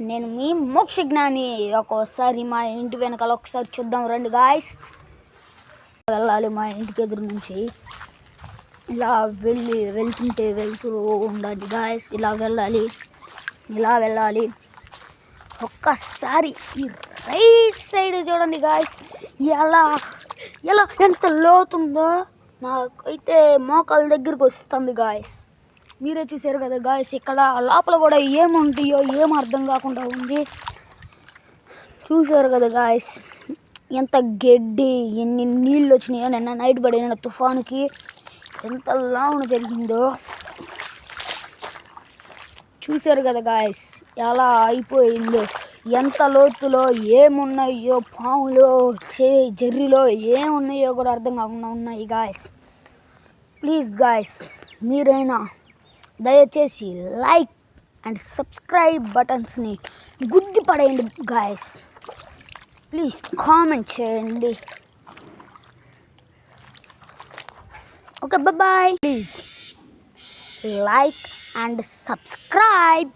నేను మీ మోక్ష జ్ఞాని. ఒక్కోసారి మా ఇంటి వెనకాల ఒకసారి చూద్దాం రండి గాయస్. వెళ్ళాలి మా ఇంటికి ఎదురు నుంచి. ఇలా వెళ్తూ ఉండాలి గాయస్. ఇలా వెళ్ళాలి. ఒక్కసారి ఈ రైట్ సైడ్ చూడండి గాయస్. ఎలా ఎంత లోతుందో నాకైతే మోకాల దగ్గరికి వస్తుంది గాయస్. మీరే చూసారు కదా గాయస్. ఇక్కడ లోపల కూడా ఏముంటాయో ఏం అర్థం కాకుండా ఉంది. చూసారు కదా గాయస్, ఎంత గడ్డి, ఎన్ని నీళ్ళు వచ్చినాయో. నిన్న నైట్ పడిన తుఫానుకి ఎంత లావున జరిగిందో చూసారు కదా గాయస్. ఎలా అయిపోయిందో, ఎంత లోతులో ఏమున్నాయో, పాములో జర్రిలో ఏమున్నాయో కూడా అర్థం కాకుండా ఉన్నాయి గాయస్. ప్లీజ్ గాయస్, మీరైనా దయచేసి లైక్ అండ్ సబ్స్క్రైబ్ బటన్స్ని గుద్ది పడేయండి గాయస్. ప్లీజ్ కామెంట్ చేయండి. Okay, bye. Please like and subscribe.